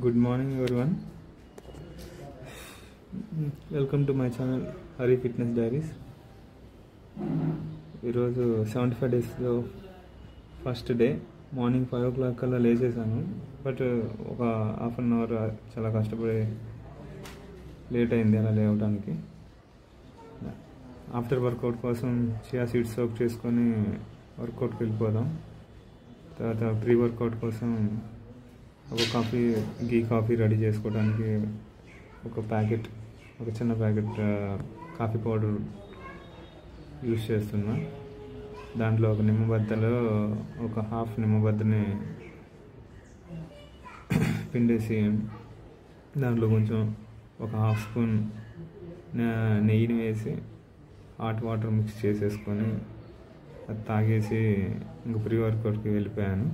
Good morning everyone. Welcome to my channel Hari Fitness Diaries. ఈరోజు 75 డేస్లో first day morning 5 o'clock కల్లా లేచేసాను. But ఒక half an hour చాలా కష్టపడి లేట్ అయింది అలా లేవడానికి. ఆఫ్టర్ వర్కౌట్ కోసం చియా సీడ్స్ సోక్ చేసుకొని వర్కౌట్కి వెళ్ళిపోదాం. తర్వాత ప్రీ వర్కౌట్ కోసం ఒక కాఫీ రెడీ చేసుకోవడానికి ఒక చిన్న ప్యాకెట్ కాఫీ పౌడర్ యూస్ చేస్తున్నా. దాంట్లో ఒక నిమ్మబద్దలో ఒక హాఫ్ నిమ్మబద్దని పిండేసి దాంట్లో కొంచెం ఒక హాఫ్ స్పూన్ నెయ్యిని వేసి హాట్ వాటర్ మిక్స్ చేసేసుకొని అది తాగేసి ఇంకా ప్రీ వర్కౌట్కి వెళ్ళిపోయాను.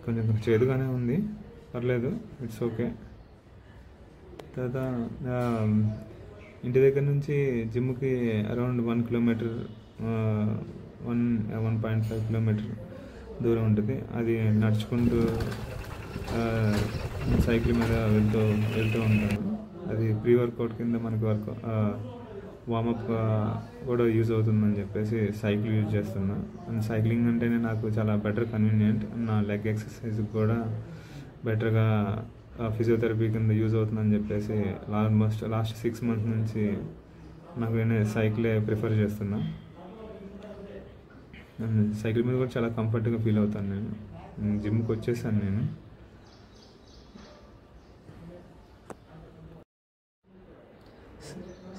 కొంచెం చేదుగానే ఉంది, పర్లేదు, ఇట్స్ ఓకే. తర్వాత ఇంటి దగ్గర నుంచి జిమ్కి అరౌండ్ 1 kilometer 1.5 kilometer దూరం ఉంటుంది. అది నడుచుకుంటూ సైకిల్ మీద వెళ్తూ ఉంటాను. అది ప్రీ వర్కౌట్ కింద మనకి వార్మప్ కూడా యూజ్ అవుతుందని చెప్పేసి సైకిల్ యూజ్ చేస్తున్నా. అండ్ సైక్లింగ్ అంటేనే నాకు చాలా బెటర్ కన్వీనియంట్. నా లెగ్ ఎక్సర్సైజ్ కూడా బెటర్గా ఫిజియోథెరపీ కింద యూజ్ అవుతుందని చెప్పేసి లాస్ట్ 6 months నుంచి నాకు నేను సైకిలే ప్రిఫర్ చేస్తున్నా. అండ్ సైకిల్ మీద కూడా చాలా కంఫర్ట్గా ఫీల్ అవుతాను. నేను జిమ్కి వచ్చేసాను. నేను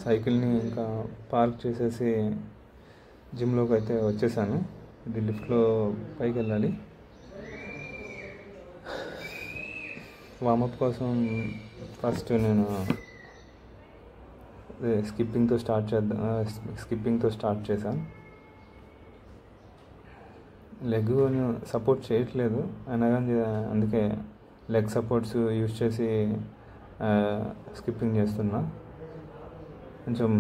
సైకిల్ని ఇంకా పార్క్ చేసేసి జిమ్లోకి అయితే వచ్చేసాను. ఇది లిఫ్ట్లో పైకి వెళ్ళాలి. వార్మప్ కోసం ఫస్ట్ నేను స్కిప్పింగ్తో స్టార్ట్ చేశాను. లెగ్ సపోర్ట్ చేయట్లేదు అయినా కానీ అందుకే లెగ్ సపోర్ట్స్ యూజ్ చేసి స్కిప్పింగ్ చేస్తున్నా. కొంచెం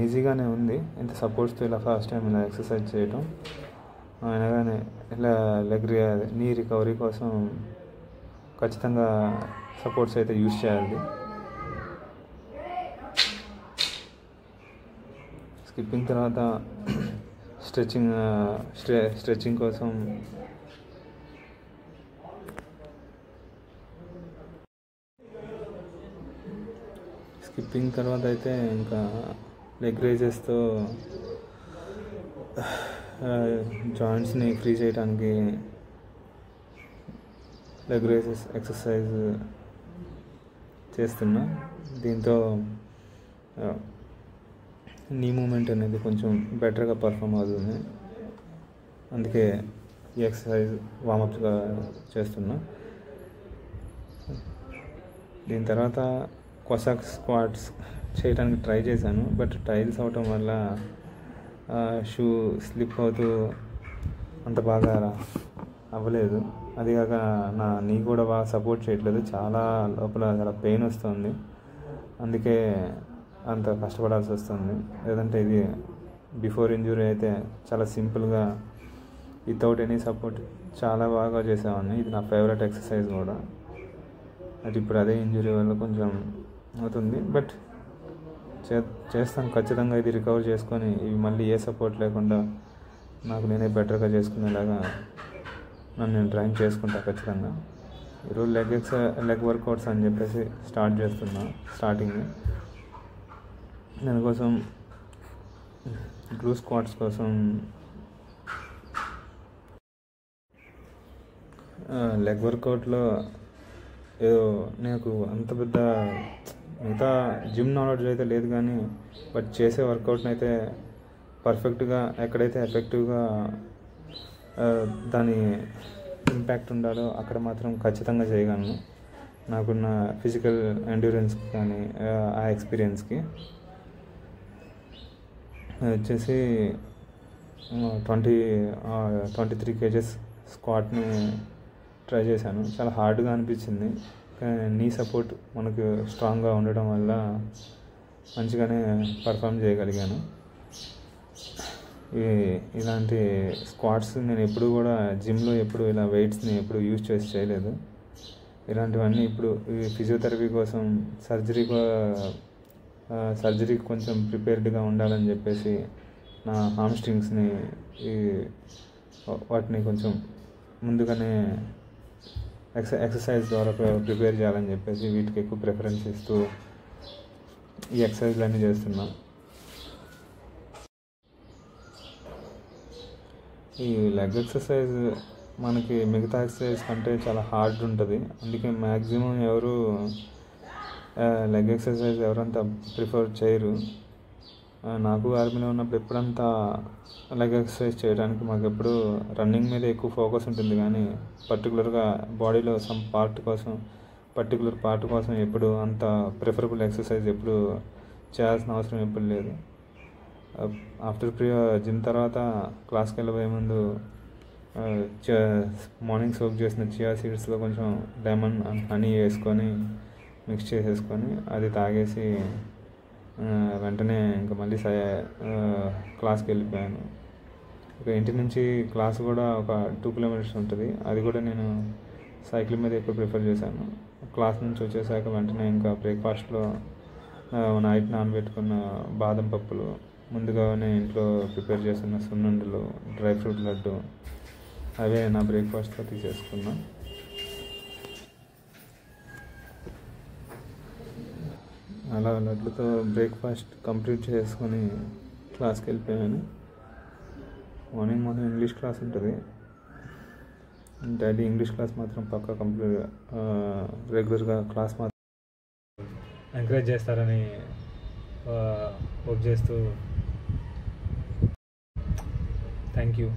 ఈజీగానే ఉంది ఇంత సపోర్ట్స్తో ఇలా ఫస్ట్ టైం ఇలా ఎక్సర్సైజ్ చేయటం. అయినా కానీ ఇలా నీ రికవరీ కోసం ఖచ్చితంగా సపోర్ట్స్ అయితే యూజ్ చేయాలి. స్కిప్పింగ్ తర్వాత స్ట్రెచ్చింగ్ కోసం స్కిప్పింగ్ తర్వాత అయితే ఇంకా లెగ్ రేజెస్తో జాయింట్స్ని ఫ్రీ చేయడానికి లెగ్ రేజెస్ ఎక్సర్సైజ్ చేస్తున్నా. దీంతో నీ మూమెంట్ అనేది కొంచెం బెటర్గా పర్ఫామ్ అవుతుంది. అందుకే ఈ ఎక్సర్సైజ్ వార్మప్గా చేస్తున్నా. దీని తర్వాత కొసాక్ స్క్వాట్స్ చేయడానికి ట్రై చేశాను. బట్ టైల్స్ అవటం వల్ల షూ స్లిప్ అవుతూ అంత బాగా అవ్వలేదు. అది కాక నా నీ కూడా బాగా సపోర్ట్ చేయట్లేదు, లోపల చాలా పెయిన్ వస్తుంది. అందుకే అంత కష్టపడాల్సి వస్తుంది. లేదంటే ఇది బిఫోర్ ఇంజురీ అయితే చాలా సింపుల్గా వితౌట్ ఎనీ సపోర్ట్ చాలా బాగా చేసేవాడిని. ఇది నా ఫేవరెట్ ఎక్సర్సైజ్ కూడా. అది ఇప్పుడు అదే ఇంజురీ వల్ల కొంచెం అవుతుంది. బట్ చేస్తాను ఖచ్చితంగా. ఇది రికవర్ చేసుకొని ఇవి మళ్ళీ ఏ సపోర్ట్ లేకుండా నాకు నేనే బెటర్గా చేసుకునేలాగా నన్ను నేను ట్రైన్ చేసుకుంటా ఖచ్చితంగా. ఈరోజు లెగ్ వర్కౌట్స్ అని చెప్పేసి స్టార్ట్ చేస్తున్నా. స్టార్టింగ్ దానికోసం గ్లూ స్క్వాట్స్ కోసం లెగ్ వర్కౌట్లో ఏదో నాకు అంత పెద్ద మిగతా జిమ్ నాలెడ్జ్ అయితే లేదు, కానీ బట్ చేసే వర్కౌట్ని అయితే పర్ఫెక్ట్గా ఎక్కడైతే ఎఫెక్టివ్గా దాని ఇంపాక్ట్ ఉండాలో అక్కడ మాత్రం ఖచ్చితంగా చేయగలను. నాకున్న ఫిజికల్ ఎండ్యూరెన్స్ కానీ ఆ ఎక్స్పీరియన్స్కి. వచ్చేసి 23 kgs స్క్వాట్ని ట్రై చేశాను. చాలా హార్డ్గా అనిపించింది. నీ సపోర్ట్ మనకు స్ట్రాంగ్గా ఉండడం వల్ల మంచిగానే పర్ఫామ్ చేయగలిగాను. ఇలాంటి స్క్వాట్స్ నేను ఎప్పుడు కూడా జిమ్లో ఎప్పుడు ఇలా వెయిట్స్ని ఎప్పుడు యూజ్ చేసి చేయలేదు. ఇలాంటివన్నీ ఇప్పుడు ఈ ఫిజియోథెరపీ కోసం సర్జరీకి కొంచెం ప్రిపేర్డ్గా ఉండాలని చెప్పేసి నా హామ్స్ట్రింగ్స్ని వాటిని కొంచెం ముందుగానే ఎక్సర్సైజ్ ద్వారా ప్రిపేర్ చేయాలని చెప్పేసి వీటికి ఎక్కువ ప్రిఫరెన్స్ ఇస్తూ ఈ ఎక్సర్సైజ్లు అన్నీ చేస్తున్నా. ఈ లెగ్ ఎక్సర్సైజ్ మనకి మిగతా ఎక్సర్సైజ్ కంటే చాలా హార్డ్ ఉంటుంది. అందుకే మ్యాక్సిమం ఎవరు లెగ్ ఎక్సర్సైజ్ ఎవరంతా ప్రిఫర్ చేయరు. నాకు ఆర్మీలో ఉన్నప్పుడు ఎప్పుడంతా లెగ్ ఎక్సర్సైజ్ చేయడానికి మాకు ఎప్పుడు రన్నింగ్ మీద ఎక్కువ ఫోకస్ ఉంటుంది, కానీ పర్టికులర్గా బాడీలో పర్టికులర్ పార్ట్ కోసం ఎప్పుడు అంత ప్రిఫరబుల్ ఎక్సర్సైజ్ ఎప్పుడు చేయాల్సిన అవసరం ఎప్పుడు లేదు. ఆఫ్టర్ జిమ్ తర్వాత క్లాస్కి వెళ్ళబోయే ముందు మార్నింగ్ సోక్ చేసిన చియా సీడ్స్లో కొంచెం లెమన్ అండ్ హనీ వేసుకొని మిక్స్ చేసేసుకొని అది తాగేసి వెంటనే ఇంకా మళ్ళీ క్లాస్కి వెళ్ళిపోయాను. ఒక ఇంటి నుంచి క్లాస్ కూడా ఒక 2 కిలోమీటర్స్ ఉంటుంది. అది కూడా నేను సైకిల్ మీద ఎక్కువ ప్రిఫర్ చేశాను. క్లాస్ నుంచి వచ్చేసాక వెంటనే ఇంకా బ్రేక్ఫాస్ట్లో నైట్ నానబెట్టుకున్న బాదం పప్పులు, ముందుగానే ఇంట్లో ప్రిపేర్ చేస్తున్న సున్నుండలు, డ్రై ఫ్రూట్ లడ్డు అవే నా బ్రేక్ఫాస్ట్గా తీసేసుకున్నా. అలా లడ్డుతో బ్రేక్ఫాస్ట్ కంప్లీట్ చేసుకొని క్లాస్కి వెళ్ళిపోయాను. మార్నింగ్ ఇంగ్లీష్ క్లాస్ ఉంటుంది. డైలీ ఇంగ్లీష్ క్లాస్ మాత్రం పక్కా రెగ్యులర్గా క్లాస్ మాత్రం ఎంకరేజ్ చేస్తారని హోప్ చేస్తూ థ్యాంక్ యూ.